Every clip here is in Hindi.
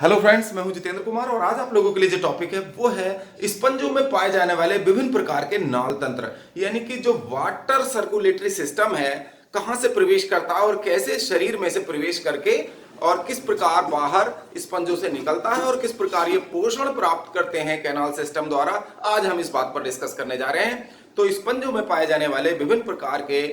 हेलो फ्रेंड्स, मैं हूं जितेंद्र कुमार और आज आप लोगों के लिए जो टॉपिक है वो है स्पंजों में पाए जाने वाले विभिन्न प्रकार के नाल तंत्र। यानी कि जो वाटर सर्कुलेटरी सिस्टम है कहां से प्रवेश करता है और कैसे शरीर में से प्रवेश करके और किस प्रकार बाहर स्पंजों से निकलता है और किस प्रकार ये पोषण प्राप्त करते हैं कैनाल सिस्टम द्वारा। आज हम इस बात पर डिस्कस करने जा रहे हैं। तो स्पंजों में पाए जाने वाले विभिन्न प्रकार के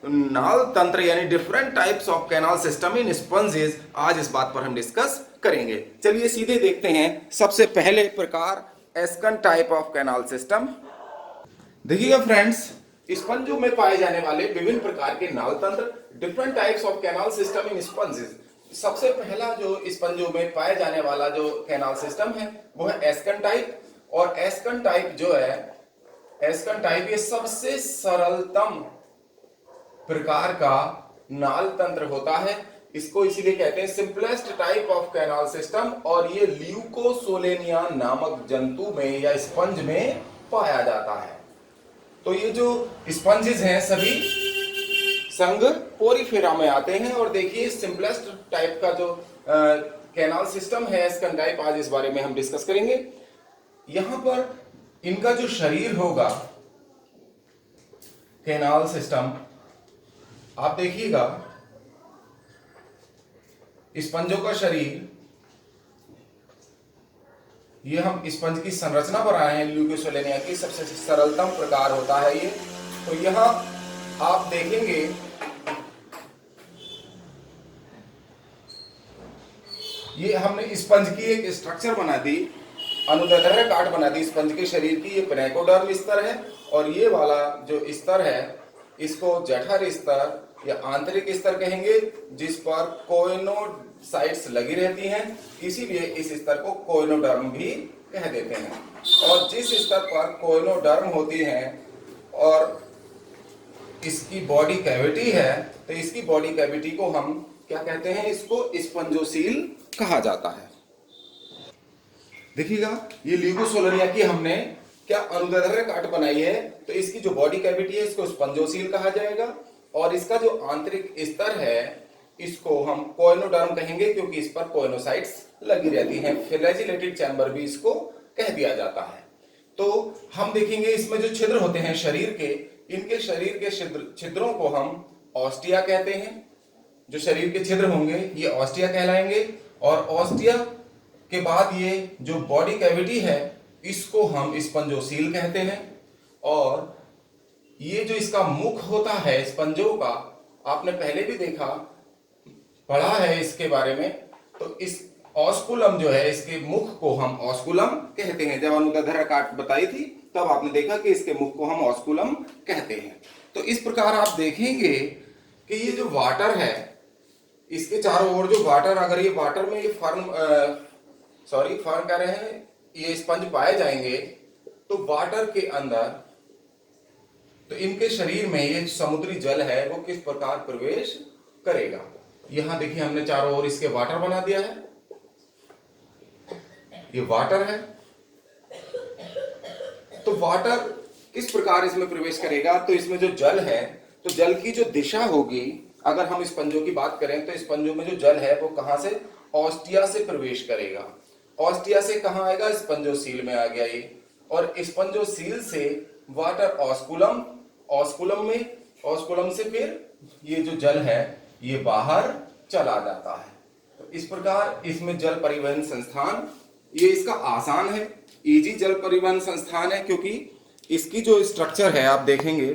नाल तंत्र यानी different types of canal system in sponges, आज इस बात पर हम डिस्कस करेंगे। चलिए सीधे देखते हैं। सबसे पहले प्रकार एस्कन टाइप ऑफ कैनाल सिस्टम। देखिएगा फ्रेंड्स, स्पंजों में पाए जाने वाले विभिन्न प्रकार के नाल तंत्र, different types of canal system in sponges. सबसे पहला जो स्पंजों में पाए जाने वाला जो कैनाल सिस्टम है वो है एस्कन टाइप। और एस्कन टाइप जो है, एस्कन टाइप ये सबसे सरलतम प्रकार का नाल तंत्र होता है। इसको इसीलिए कहते हैं simplest type of canal system. और ये ल्यूकोसोलेनिया नामक जंतु में या स्पंज में पाया जाता है। तो ये जो स्पंजेस हैं सभी संघ पोरीफेरा में आते हैं। और देखिए सिंपलेस्ट टाइप का जो कैनाल सिस्टम है एस्कन टाइप, आज इस बारे में हम डिस्कस करेंगे। यहां पर इनका जो शरीर होगा कैनाल सिस्टम, आप देखिएगा स्पंजों का शरीर, ये हम स्पंज की संरचना पर आए हैं। ल्यूकोसोलेनिया की सबसे सरलतम प्रकार होता है ये। तो यहां आप देखेंगे ये हमने स्पंज की एक स्ट्रक्चर बना दी, अनुदैर्ध्य काट बना दी स्पंज के शरीर की। ये पेनिकोडर्म स्तर है और ये वाला जो स्तर है इसको जठर स्तर या आंतरिक स्तर कहेंगे, जिस पर कोइनोसाइट्स लगी रहती हैं, इसीलिए इस स्तर को कोइनोडर्म भी कह देते हैं। और जिस स्तर पर कोइनोडर्म होती है और इसकी बॉडी कैविटी है, तो इसकी बॉडी कैविटी को हम क्या कहते हैं, इसको स्पंजोसील कहा जाता है। देखिएगा ये ल्यूकोसोलेनिया की हमने क्या अनुदैर्ध्य काट बनाई है, तो इसकी जो बॉडी कैविटी है इसको स्पंजोसील कहा जाएगा। और इसका जो आंतरिक स्तर है इसको हम कोइनोडर्म कहेंगे, क्योंकि इस पर कोइनोसाइट्स लगी रहती हैं। फ्लैजिलेटेड चैम्बर भी इसको कह दिया जाता है। तो हम देखेंगे इसमें जो छिद्र होते हैं शरीर के, इनके शरीर के छिद्रों को हम ऑस्टिया कहते हैं। जो शरीर के छिद्र होंगे ये ऑस्टिया कहलाएंगे। और ऑस्टिया के बाद ये जो बॉडी कैविटी है इसको हम स्पंजोसील कहते हैं। और ये जो इसका मुख होता है स्पंजों का, आपने पहले भी देखा, पढ़ा है इसके बारे में। तो इस ऑस्कुलम जो है, इसके मुख को हम ऑस्कुलम कहते हैं। जब अनुदैर्ध्य काट बताई थी तब आपने देखा कि इसके मुख को हम ऑस्कुलम कहते हैं। तो इस प्रकार आप देखेंगे कि ये जो वाटर है इसके चारों ओर जो वाटर, अगर ये वाटर में ये फर्म कह रहे हैं, ये स्पंज पाए जाएंगे तो वाटर के अंदर, तो इनके शरीर में ये समुद्री जल है वो किस प्रकार प्रवेश करेगा। यहां देखिए हमने चारों ओर इसके वाटर बना दिया है, ये वाटर है। तो वाटर किस प्रकार इसमें प्रवेश करेगा, तो इसमें जो जल है, तो जल की जो दिशा होगी, अगर हम स्पंजों की बात करें तो स्पंजों में जो जल है वो कहां से, ऑस्टिया से प्रवेश करेगा। ऑस्टिया से कहां आएगा, स्पंजोसील में आ गया ये। और स्पंजोसील से वाटर ऑस्कुलम, ऑस्कुलम में, ऑस्कुलम से फिर ये जो जल है ये बाहर चला जाता है। तो इस प्रकार इसमें जल परिवहन संस्थान, ये इसका आसान है, इजी जल परिवहन संस्थान है, क्योंकि इसकी जो स्ट्रक्चर है आप देखेंगे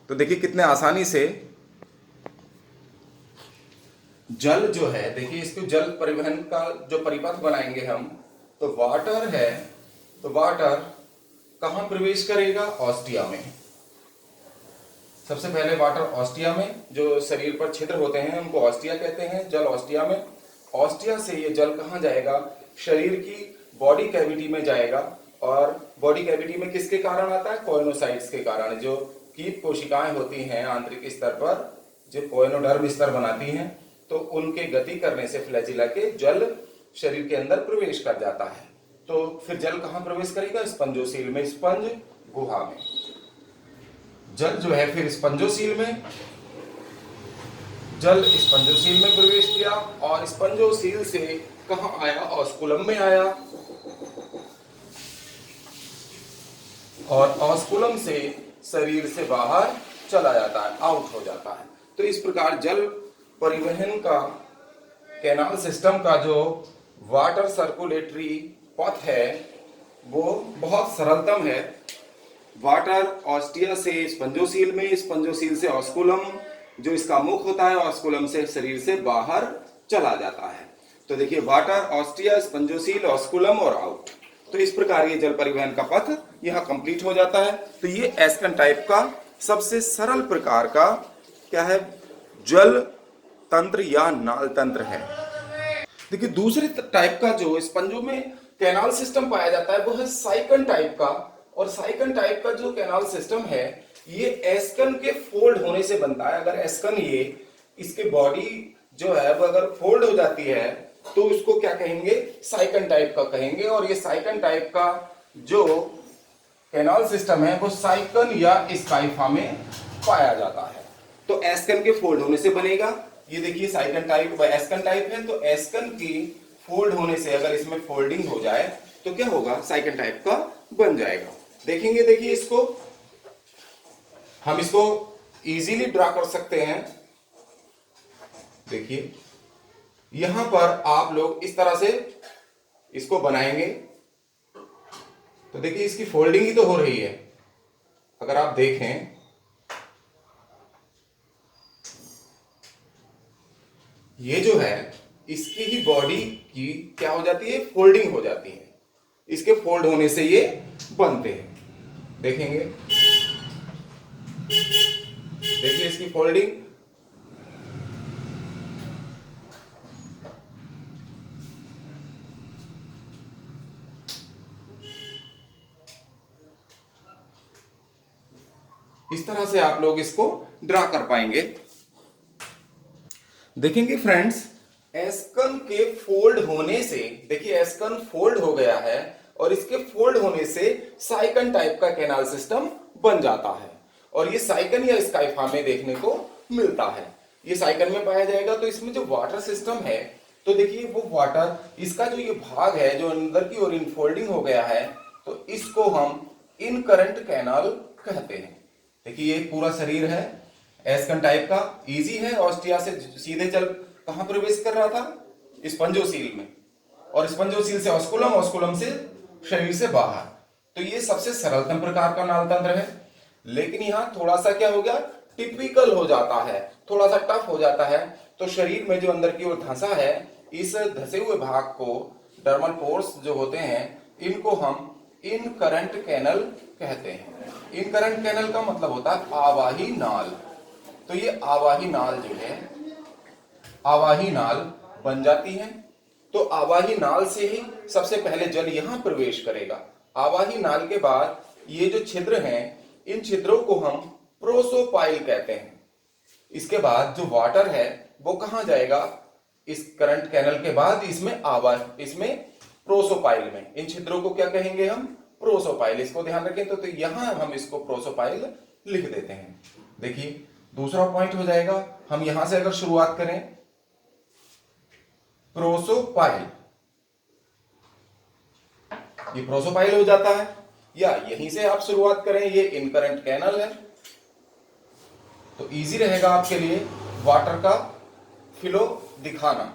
तो देखिए कितने आसानी से जल जो है, देखिए इसको जल परिवहन का जो परिपथ बनाएंगे हम, तो वाटर है, तो वाटर कहां प्रवेश करेगा, ऑस्टिया में। सबसे पहले वाटर ऑस्टिया में, जो शरीर पर छिद्र होते हैं उनको ऑस्टिया कहते हैं, जल ऑस्टिया में। ऑस्टिया से ये जल कहां जाएगा, शरीर की बॉडी कैविटी में जाएगा। और बॉडी कैविटी में किसके कारण आता है, कोइनोसाइट्स के कारण। जो कीट कोशिकाएं होती हैं आंतरिक स्तर पर, जो कोइनोडर्म स्तर बनाती हैं, तो उनके गति करने से फ्लैजिला के जल शरीर के अंदर प्रवेश कर जाता है। तो फिर जल कहां प्रवेश करेगा, स्पंजोसील में, स्पंज गुहा में। जल जो है फिर स्पंजोसील में, जल स्पंजोसील में प्रवेश किया और स्पंजोसील से कहाँ आया, ऑस्कुलम में आया, और ऑस्कुलम से शरीर से बाहर चला जाता है, आउट हो जाता है। तो इस प्रकार जल परिवहन का, कैनाल सिस्टम का जो वाटर सर्कुलेटरी पथ है वो बहुत सरलतम है। वाटर ऑस्टिया से स्पंजोसील में, स्पंजोसील से ऑस्कुलम, जो इसका मुख होता है, ऑस्कुलम से शरीर से बाहर चला जाता है। तो देखिए, वाटर ऑस्टिया, स्पंजोसील, ऑस्कुलम और आउट। तो इस प्रकार ये जल परिवहन का पथ यहाँ कंप्लीट हो जाता है। तो ये एस्कन टाइप का सबसे सरल प्रकार का क्या है, जल तंत्र या नाल तंत्र है। देखिए, दूसरे टाइप का जो स्पंजों में कैनाल सिस्टम पाया जाता है वो है साइकन टाइप का। और साइकन टाइप का जो कैनाल सिस्टम है ये एस्कन के फोल्ड होने से बनता है। अगर एस्कन, ये इसके बॉडी जो है वो अगर फोल्ड हो जाती है तो उसको क्या कहेंगे, साइकन टाइप का कहेंगे। और ये साइकन टाइप का जो कैनाल सिस्टम है वो साइकन या स्काइफा में पाया जाता है। तो एस्कन के फोल्ड होने से बनेगा। ये देखिए, साइकन टाइप एस्कन टाइप है, तो एस्कन की फोल्ड होने से अगर इसमें फोल्डिंग हो जाए तो क्या होगा, साइकन टाइप का बन जाएगा। देखेंगे, देखिए इसको हम इसको इजीली ड्रा कर सकते हैं। देखिए, यहां पर आप लोग इस तरह से इसको बनाएंगे तो देखिए इसकी फोल्डिंग ही तो हो रही है। अगर आप देखें, ये जो है इसकी ही बॉडी की क्या हो जाती है, फोल्डिंग हो जाती है। इसके फोल्ड होने से ये बनते हैं। देखेंगे, देखिए इसकी फोल्डिंग। इस तरह से आप लोग इसको ड्रा कर पाएंगे। देखेंगे फ्रेंड्स, एस्कन के फोल्ड होने से, देखिए एस्कन फोल्ड हो गया है और इसके फोल्ड होने से साइकन टाइप का कैनाल सिस्टम बन जाता है। और ये साइकन या स्काइफा में देखने को मिलता है। ये साइकन में पाया जाएगा। तो इसमें जो वाटर सिस्टम है, तो देखिए वो वाटर, इसका जो ये भाग है जो अंदर की ओर इनफोल्डिंग हो गया है, तो इसको हम इनकरंट कैनाल कहते हैं। देखिए ये पूरा शरीर है एस्कन टाइप का, इजी है। ऑस्टिया से सीधे जल कहां प्रवेश कर रहा था, स्पंजोसील में, और स्पंजोसील से ऑस्कुलम, ऑस्कुलम से शरीर से बाहर। तो ये सबसे सरलतम प्रकार का नाल तंत्र है। लेकिन यहां थोड़ा सा क्या हो गया, टिपिकल हो जाता है, थोड़ा सा टफ हो जाता है। तो शरीर में जो अंदर की ओर धंसा है, इस धसे हुए भाग को, डर्मल पोर्स जो होते हैं, इनको हम इनकरंट कैनल कहते हैं। इनकरंट कैनल का मतलब होता है आवाही नाल। तो ये आवाही नाल जो है, आवाही नाल बन जाती है। तो आवाही नाल से ही सबसे पहले जल यहां प्रवेश करेगा। आवाही नाल के बाद ये जो छिद्र हैं, इन छिद्रों को हम प्रोसोपाइल कहते हैं। इसके बाद जो वाटर है वो कहां जाएगा, इस करंट कैनल के बाद इसमें प्रोसोपाइल में, इन छिद्रों को क्या कहेंगे हम, प्रोसोपाइल। इसको ध्यान रखें। तो यहां हम इसको प्रोसोपाइल लिख देते हैं। देखिए दूसरा पॉइंट हो जाएगा, हम यहां से अगर शुरुआत करें, प्रोसोपाइल, ये प्रोसोपाइल हो जाता है। या यहीं से आप शुरुआत करें, ये इनकरंट कैनल है। तो इजी रहेगा आपके लिए वाटर का फ्लो दिखाना।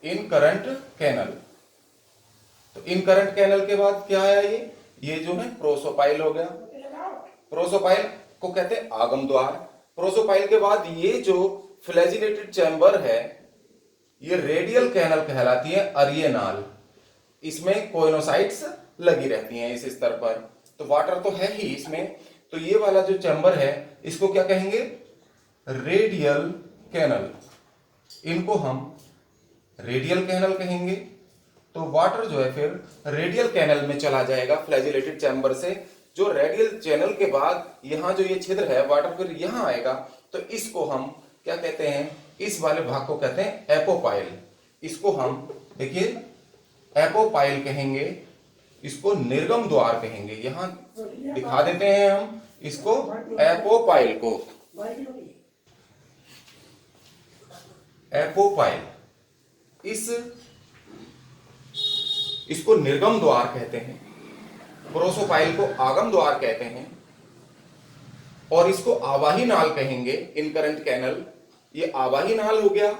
इनकरंट कैनल, तो इनकरंट कैनल के बाद क्या है, ये जो है प्रोसोपाइल हो गया। प्रोसोपाइल को कहते हैं आगम द्वार। प्रोसोपाइल के बाद ये जो फ्लैजिलेटेड चैम्बर है, ये रेडियल कैनल कहलाती है, अरिय नाल। इसमें कोइनोसाइट्स लगी रहती हैं इस स्तर पर। तो वाटर तो है ही इसमें। तो ये वाला जो चैम्बर है इसको क्या कहेंगे, रेडियल कैनल। इनको हम रेडियल कैनल कहेंगे। तो वाटर जो है फिर रेडियल कैनल में चला जाएगा फ्लैजिलेटेड चैम्बर से। जो रेडियल चैनल के बाद यहां जो ये छिद्र है, वाटर फिर यहां आएगा। तो इसको हम क्या कहते हैं, इस वाले भाग को कहते हैं एपोपाइल। इसको हम देखिए एपोपाइल कहेंगे, इसको निर्गम द्वार कहेंगे। यहां दिखा देते हैं हम इसको, एपोपाइल को, एपोपाइल। इस इसको निर्गम द्वार कहते हैं, प्रोसोपाइल को आगम द्वार कहते हैं, और इसको आवाही नाल कहेंगे, इनकरेंट कैनल। ये आवाही नाल हो गया,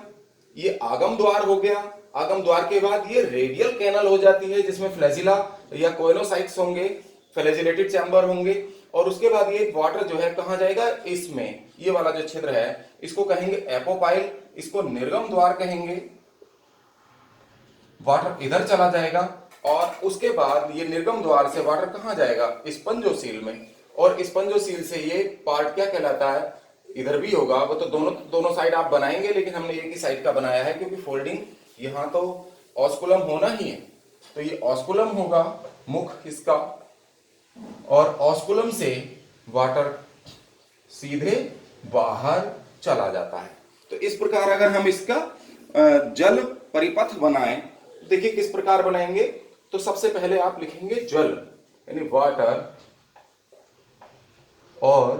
ये आगम द्वार हो गया। आगम द्वार के बाद ये रेडियल कैनल हो जाती है, जिसमें फ्लैजिला या कोइनोसाइट्स होंगे, फ्लैजिलेटेड चैम्बर होंगे, और उसके बाद ये वाटर जो है कहां जाएगा, इसमें ये वाला जो छिद्र है इसको कहेंगे एपोपाइल, इसको निर्गम द्वार कहेंगे। वाटर इधर चला जाएगा और उसके बाद ये निर्गम द्वार से वाटर कहां जाएगा, स्पंजोसील में, और स्पंजोसील से ये पार्ट क्या कहलाता है, इधर भी होगा। वो तो दोनों साइड आप बनाएंगे, लेकिन हमने एक ही साइड का बनाया है क्योंकि फोल्डिंग यहां तो ऑस्कुलम होना ही है। तो ये ऑस्कुलम होगा मुख इसका, और ऑस्कुलम से वाटर सीधे बाहर चला जाता है। तो इस प्रकार अगर हम इसका जल परिपथ बनाएं, देखिए किस प्रकार बनाएंगे। तो सबसे पहले आप लिखेंगे जल, यानी वाटर, और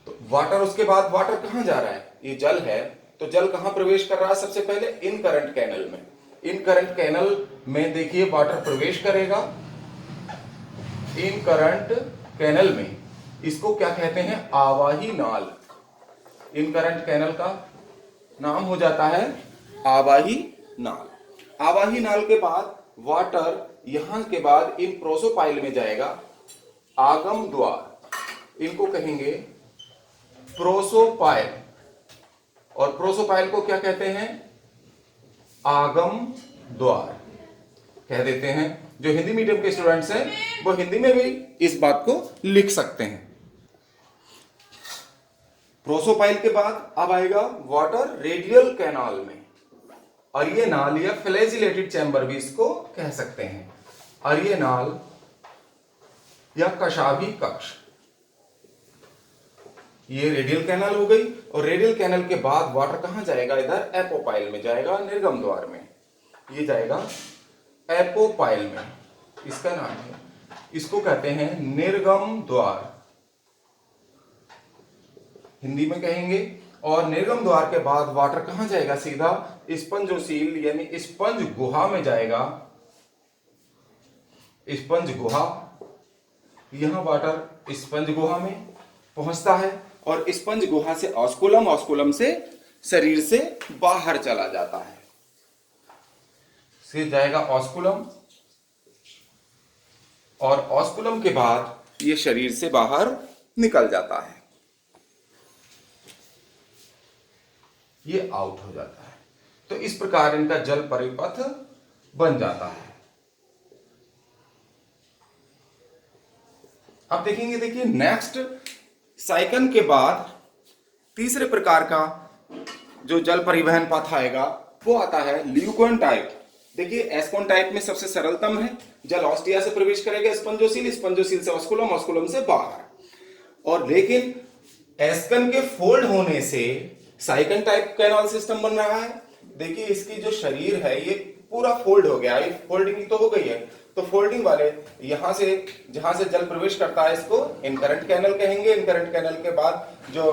तो वाटर, उसके बाद वाटर कहां जा रहा है, ये जल है, तो जल कहां प्रवेश कर रहा है, सबसे पहले इन करंट कैनल में। इन करंट कैनल में देखिए वाटर प्रवेश करेगा, इन करंट कैनल में, इसको क्या कहते हैं, आवाही नाल। इन करंट कैनल का नाम हो जाता है आवाही नाल। आवाही नाल के बाद वाटर यहां के बाद इन प्रोसोपाइल में जाएगा, आगम द्वार, इनको कहेंगे प्रोसोपाइल, और प्रोसोपाइल को क्या कहते हैं, आगम द्वार कह देते हैं। जो हिंदी मीडियम के स्टूडेंट्स हैं वो हिंदी में भी इस बात को लिख सकते हैं। प्रोसोपाइल के बाद अब आएगा वाटर रेडियल कैनाल में, और ये नाल या फ्लैजिलेटेड चैम्बर भी इसको कह सकते हैं, और ये नाल या कशाभी कक्ष, ये रेडियल कैनाल हो गई। और रेडियल कैनाल के बाद वाटर कहां जाएगा, इधर एपोपाइल में जाएगा, निर्गम द्वार में, ये जाएगा एपोपाइल में, इसका नाम है, इसको कहते हैं निर्गम द्वार, हिंदी में कहेंगे। और निर्गम द्वार के बाद वाटर कहां जाएगा, सीधा स्पंजोसील यानी स्पंज गुहा में जाएगा, स्पंज गुहा, यहां वाटर स्पंज गुहा में पहुंचता है, और स्पंज गुहा से ऑस्कुलम, ऑस्कुलम से शरीर से बाहर चला जाता है, से जाएगा ऑस्कुलम, और ऑस्कुलम के बाद ये शरीर से बाहर निकल जाता है, ये आउट हो जाता है। तो इस प्रकार इनका जल परिपथ बन जाता है। अब देखेंगे, देखिए नेक्स्ट साइकन के बाद तीसरे प्रकार का जो जल परिवहन पथ आएगा वो आता है ल्यूकोन टाइप। देखिए एस्कोन टाइप में सबसे सरलतम है, जल ऑस्टिया से प्रवेश करेगा स्पंजोसील, स्पंजोसील से ऑस्कुलम, ऑस्कुलम से बाहर। और लेकिन एस्कन के फोल्ड होने से साइकन टाइप कैनाल सिस्टम बन रहा है। देखिए इसकी जो शरीर है ये पूरा फोल्ड हो गया, ये फोल्डिंग तो हो गई है, तो फोल्डिंग वाले यहां से जहां से जल प्रवेश करता है इसको इनकरेंट कैनल कहेंगे। इनकरेंट कैनल के बाद जो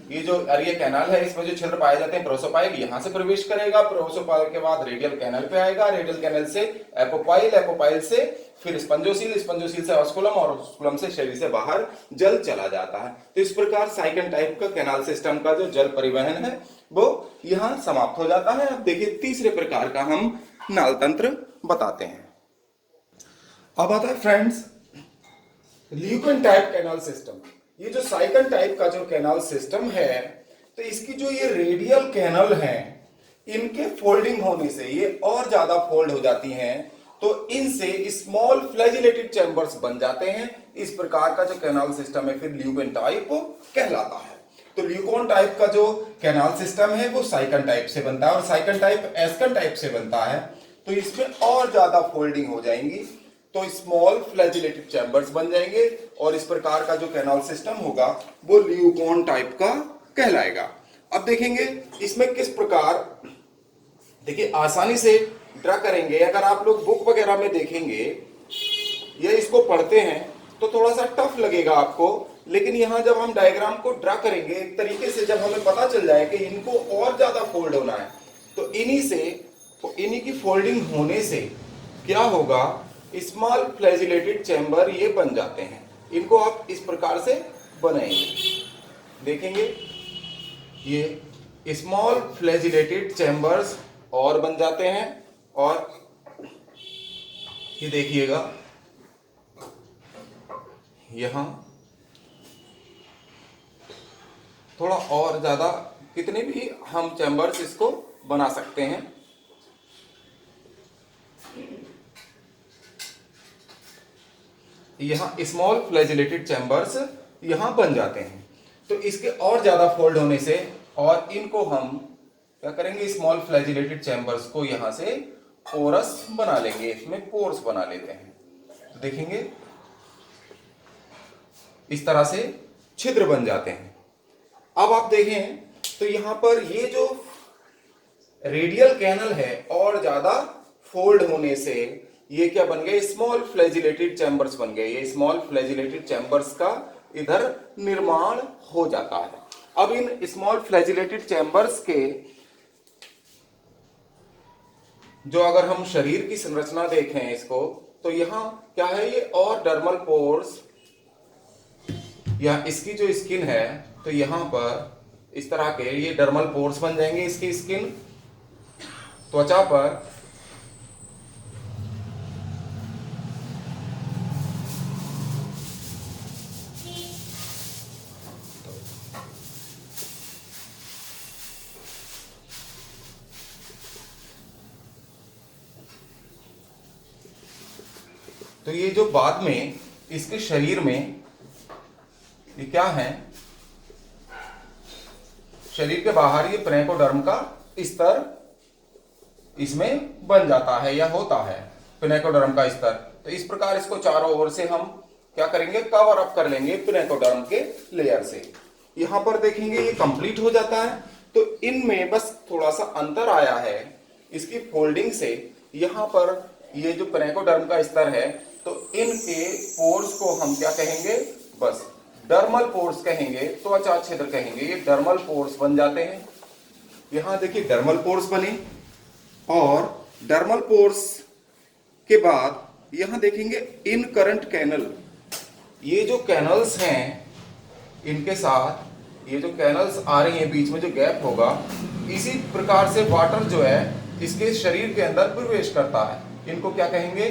ये जो अरिय कैनाल है इसमें जो छिद्र पाए जाते हैं प्रोसोपाइल, यहां से प्रवेश करेगा, प्रोसोपाइल के बाद रेडियल कैनल पे आएगा, रेडियल कैनल से एपोपाइल, एपोपाइल से फिर स्पंजोसील, स्पंजोसील से ऑस्कुलम, और ऑस्कुलम से शरीर से बाहर जल चला जाता है। तो इस प्रकार साइकन टाइप का कैनाल सिस्टम का जो जल परिवहन है वो यहां समाप्त हो जाता है। अब देखिए तीसरे प्रकार का हम नाल तंत्र बताते हैं। अब आता है फ्रेंड्स ल्यूकोन टाइप कैनाल सिस्टम। ये जो साइकन टाइप का जो कैनाल सिस्टम है, तो इसकी जो ये रेडियल कैनल है इनके फोल्डिंग होने से ये और ज्यादा फोल्ड हो जाती हैं, तो इनसे स्मॉल फ्लैजिलेटेड चैम्बर्स बन जाते हैं। इस प्रकार का जो कैनाल सिस्टम है फिर ल्यूकोन टाइप कहलाता है। तो ल्यूकोन टाइप का जो कैनाल सिस्टम है वो साइकन टाइप से बनता है, और साइकन टाइप एस्कन टाइप से बनता है, तो इसमें और ज्यादा फोल्डिंग हो जाएंगी, तो स्मॉल फ्लैजिलेटेड चैम्बर्स बन जाएंगे, और इस प्रकार का जो कैनाल सिस्टम होगा वो ल्यूकोन टाइप का कहलाएगा। अब देखेंगे इसमें किस प्रकार, देखिए आसानी से ड्रा करेंगे। अगर आप लोग बुक वगैरह में देखेंगे या इसको पढ़ते हैं तो थोड़ा सा टफ लगेगा आपको, लेकिन यहां जब हम डायग्राम को ड्रा करेंगे एक तरीके से, जब हमें पता चल जाए कि इनको और ज्यादा फोल्ड होना है, तो इन्हीं से तो इन्हीं की फोल्डिंग होने से क्या होगा, स्मॉल फ्लैजिलेटेड चैम्बर ये बन जाते हैं। इनको आप इस प्रकार से बनाएंगे, देखेंगे ये स्मॉल फ्लैजिलेटेड चैम्बर्स और बन जाते हैं। और ये देखिएगा यहां थोड़ा और ज्यादा कितने भी हम चैम्बर्स इसको बना सकते हैं। यहाँ स्मॉल फ्लैजिलेटेड चैम्बर्स यहाँ बन जाते हैं। तो इसके और ज्यादा फोल्ड होने से और इनको हम क्या करेंगे, स्मॉल फ्लैजिलेटेड चैम्बर्स को यहाँ से पोरस बना लेंगे, इसमें पोर्स बना लेते हैं। तो देखेंगे इस तरह से छिद्र बन जाते हैं। अब आप देखें तो यहां पर ये जो रेडियल कैनल है और ज्यादा फोल्ड होने से ये क्या बन गए, स्मॉल फ्लैजिलेटेड चैम्बर्स बन गए। ये स्मॉल फ्लैजिलेटेड चैम्बर्स का इधर निर्माण हो जाता है। अब इन स्मॉल फ्लैजिलेटेड चैम्बर्स के जो अगर हम शरीर की संरचना देखें इसको, तो यहां क्या है, ये और डर्मल पोर्स या इसकी जो स्किन है, तो यहां पर इस तरह के ये डर्मल पोर्स बन जाएंगे। इसकी स्किन त्वचा पर तो ये जो बाद में इसके शरीर में ये क्या है, शरीर के बाहर ये प्नेकोडर्म का स्तर इसमें बन जाता है या होता है, प्नेकोडर्म का स्तर। तो इस प्रकार इसको चारों ओर से हम क्या करेंगे, कवर अप कर लेंगे प्नेकोडर्म के लेयर से। यहां पर देखेंगे ये कंप्लीट हो जाता है। तो इनमें बस थोड़ा सा अंतर आया है इसकी फोल्डिंग से। यहां पर ये जो प्नेकोडर्म का स्तर है, तो इनके पोर्स को हम क्या कहेंगे, बस डर्मल पोर्स कहेंगे, त्वचा छिद्र कहेंगे। ये डर्मल पोर्स बन जाते हैं। यहां देखिए डर्मल पोर्स बने, और डर्मल पोर्स के बाद यहां देखेंगे इन करंट कैनल। ये जो कैनल्स हैं, इनके साथ ये जो कैनल्स आ रही हैं, बीच में जो गैप होगा, इसी प्रकार से वाटर जो है इसके शरीर के अंदर प्रवेश करता है। इनको क्या कहेंगे,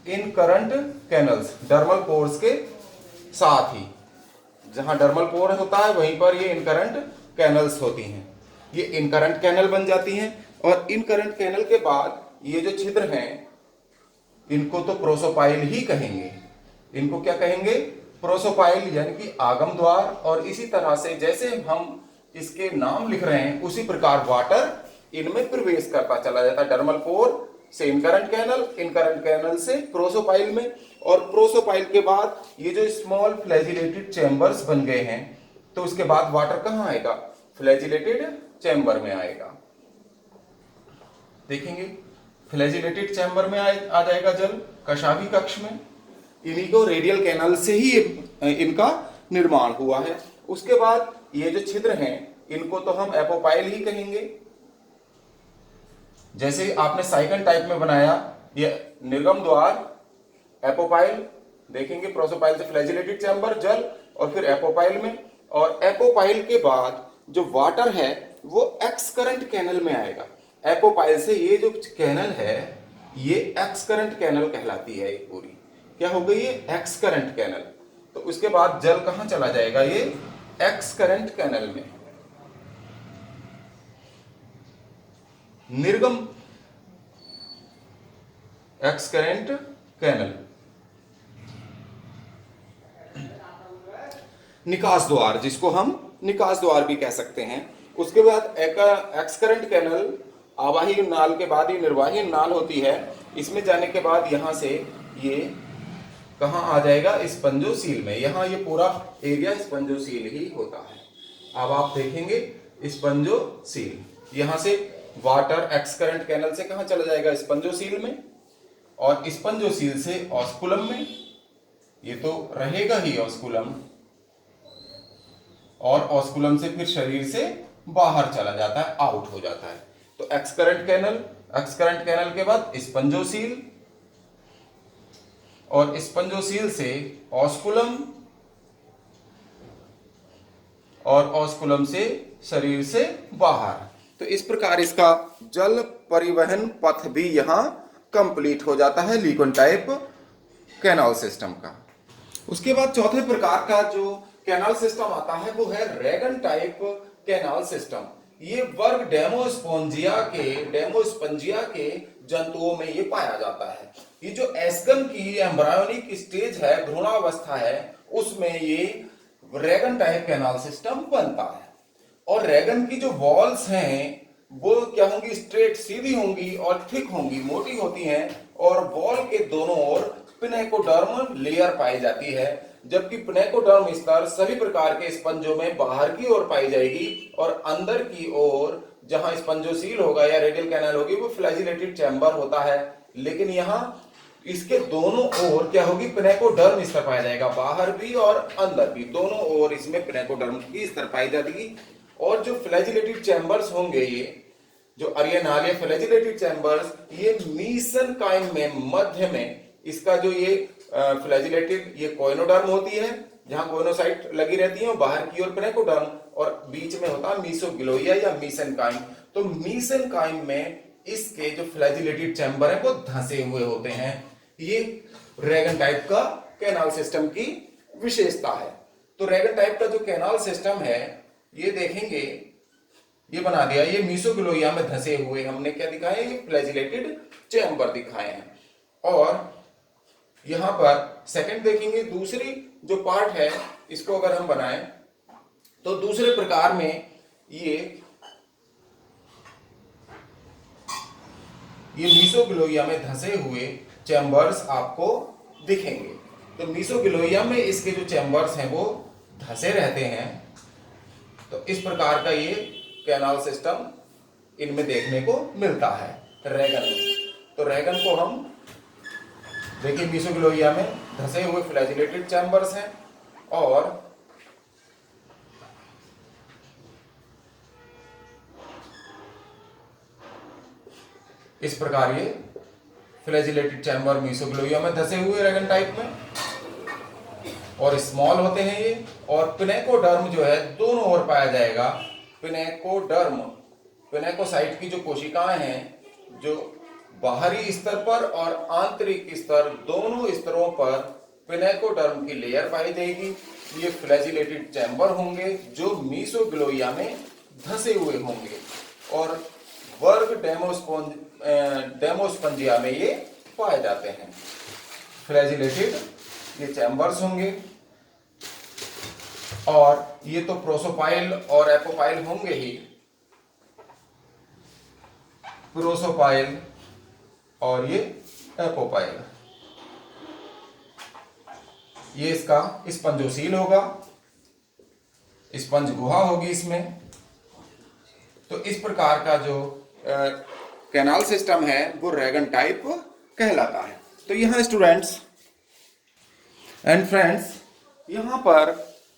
इन करंट कैनल्स, डर्मल पोर्स के साथ ही जहां डर्मल पोर होता है वहीं पर ये इनकरंट कैनल्स होती हैं। ये इनकरंट कैनल बन जाती हैं। और इनकरंट कैनल के बाद ये जो छिद्र हैं, इनको तो प्रोसोपाइल ही कहेंगे। इनको क्या कहेंगे, प्रोसोपाइल, यानी कि आगम द्वार। और इसी तरह से जैसे हम इसके नाम लिख रहे हैं, उसी प्रकार वाटर इनमें प्रवेश करता चला जाता है। डर्मल पोर से इनकरंट कैनल, इनकरंट कैनल से प्रोसोपाइल में, और प्रोसोपाइल के बाद ये जो स्मॉल फ्लैजिलेटेड चैम्बर्स बन गए हैं, तो उसके बाद वाटर कहां आएगा, फ्लैजिलेटेड चैम्बर में आएगा। देखेंगे फ्लैजिलेटेड चैम्बर में आ जाएगा जल कशावी कक्ष में। इन्हीं को रेडियल कैनल से ही इनका निर्माण हुआ है। उसके बाद ये जो छिद्र हैं, इनको तो हम एपोपाइल ही कहेंगे। जैसे आपने साइकल टाइप में बनाया, ये निर्गम द्वार एपोपाइल, देखेंगे प्रोसोपाइल से फ्लैजिलेटेड चैम्बर जल, और फिर एपोपाइल में। और एपोपाइल के बाद जो वाटर है वो एक्स करंट कैनल में आएगा। एपोपाइल से ये जो कैनल है ये एक्स करंट कैनल कहलाती है। एक पूरी क्या हो गई, ये एक्स करंट कैनल। तो उसके बाद जल कहां चला जाएगा, ये एक्स करंट कैनल में। निर्गम एक्स करंट कैनल। निकास द्वार, जिसको हम निकास द्वार भी कह सकते हैं। उसके बाद एक्स करंट कैनल आवाही नाल के बाद ये निर्वाही नाल होती है। इसमें जाने के बाद यहां से ये कहां आ जाएगा, स्पंजोसील में। यहां ये पूरा एरिया स्पंजोसील ही होता है। अब आप देखेंगे स्पंजोसील, यहां से वाटर एक्स करंट कैनल से कहां चला जाएगा, स्पंजोसील में, और स्पंजोसील से ऑस्कुलम में। ये तो रहेगा ही ऑस्कुलम, और ऑस्कुलम से फिर शरीर से बाहर चला जाता है, आउट हो जाता है। तो excurrent canal excurrent canal के बाद स्पंजोसील, और स्पंजोसील से ऑस्कुलम, और ऑस्कुलम से शरीर से बाहर। तो इस प्रकार इसका जल परिवहन पथ भी यहां कंप्लीट हो जाता है लिक्विड टाइप कैनाल सिस्टम का। उसके बाद चौथे प्रकार का जो कैनाल सिस्टम आता है वो है रैगन टाइप कैनाल सिस्टम। ये वर्ग डेमोस्पोंजिया के जंतुओं में ये पाया जाता है। ये जो एस्गन की एम्ब्रायोनिक स्टेज है, भ्रूणावस्था है, उसमें ये रैगन टाइप कैनाल सिस्टम बनता है। और रैगन की जो वॉल्स हैं वो क्या होंगी, स्ट्रेट सीधी होंगी और थिक होंगी, मोटी होती हैं, और वॉल के दोनों ओर पिनेकोडर्म लेयर पाई जाती है, जबकि पिनेकोडर्म स्तर सभी प्रकार के स्पंजों में बाहर की ओर पाई जाएगी, और अंदर की ओर जहां स्पंजोसील होगा या रेडियल कैनाल होगी वो फ्लैजिलेटेड चैम्बर होता है। लेकिन यहाँ इसके दोनों ओर क्या होगी, पिनेकोडर्म स्तर पाया जाएगा, बाहर भी और अंदर भी, दोनों ओर इसमें पिनेकोडर्म की स्तर पाई जाएगी। और जो फ्लैजिलेटेड चैम्बर्स होंगे, ये जो अरियनाल या फ्लैजिलेटेड चैम्बर्स, ये मीसेनकाइम में मध्य में इसका जो ये फ्लैजिलेटेड ये कोइनोडर्म होती है, जहां कोइनोसाइट लगी रहती है, बाहर की ओर पिनेकोडर्म, और बीच में होता है मीसोग्लोइया या मीसेनकाइम। तो मीसेनकाइम में इसके जो फ्लैजिलेटेड चैम्बर है वो धंसे हुए होते हैं। ये रैगन टाइप का कैनाल सिस्टम की विशेषता है। तो रैगन टाइप का जो कैनाल सिस्टम है, ये देखेंगे, ये बना दिया, ये मीसोग्लोइया में धंसे हुए हमने क्या दिखाए, ये फ्लैजिलेटेड चैम्बर दिखाए हैं। और यहां पर सेकंड देखेंगे, दूसरी जो पार्ट है इसको अगर हम बनाएं तो दूसरे प्रकार में ये मीसोग्लोइया में धंसे हुए चैम्बर्स आपको दिखेंगे। तो मीसोग्लोइया में इसके जो चैम्बर्स हैं वो धंसे रहते हैं। तो इस प्रकार का ये कैनाल सिस्टम इनमें देखने को मिलता है रैगन में। तो रैगन को हम देखिए, मीसोग्लोइया में धंसे हुए फ्लैजिलेटेड चैम्बर्स हैं, और इस प्रकार ये फ्लैजिलेटेड चैम्बर मीसोग्लोइया में धंसे हुए रैगन टाइप में, और स्मॉल होते हैं ये। और पिनेकोडर्म जो है दोनों ओर पाया जाएगा। पिनेकोडर्म, पिनेकोसाइट की जो कोशिकाएं हैं, जो बाहरी स्तर पर और आंतरिक स्तर दोनों स्तरों पर पिनेकोडर्म की लेयर पाई जाएगी। ये फ्लैजिलेटेड चैम्बर होंगे जो मीसोग्लोइया में धंसे हुए होंगे, और वर्ग डेमोस्पोंजिया में ये पाए जाते हैं। फ्लैजिलेटेड ये चैम्बर्स होंगे, और ये तो प्रोसोपाइल और एपोपाइल होंगे ही। प्रोसोपाइल और ये एपोपाइल, ये इसका स्पंजोसील होगा, स्पंज गुहा होगी इसमें। तो इस प्रकार का जो कैनाल सिस्टम है वो रैगन टाइप कहलाता है। तो यहाँ स्टूडेंट्स एंड फ्रेंड्स, यहाँ पर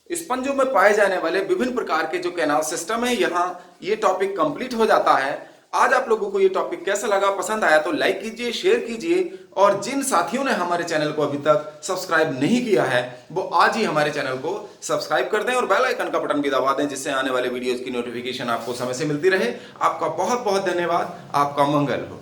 स्पंजों में पाए जाने वाले विभिन्न प्रकार के जो कैनाल सिस्टम है, यहाँ ये टॉपिक कंप्लीट हो जाता है। आज आप लोगों को ये टॉपिक कैसा लगा, पसंद आया तो लाइक कीजिए, शेयर कीजिए, और जिन साथियों ने हमारे चैनल को अभी तक सब्सक्राइब नहीं किया है वो आज ही हमारे चैनल को सब्सक्राइब कर दें और बेल आइकन का बटन भी दबा दें, जिससे आने वाले वीडियोस की नोटिफिकेशन आपको समय से मिलती रहे। आपका बहुत बहुत धन्यवाद। आपका मंगल हो।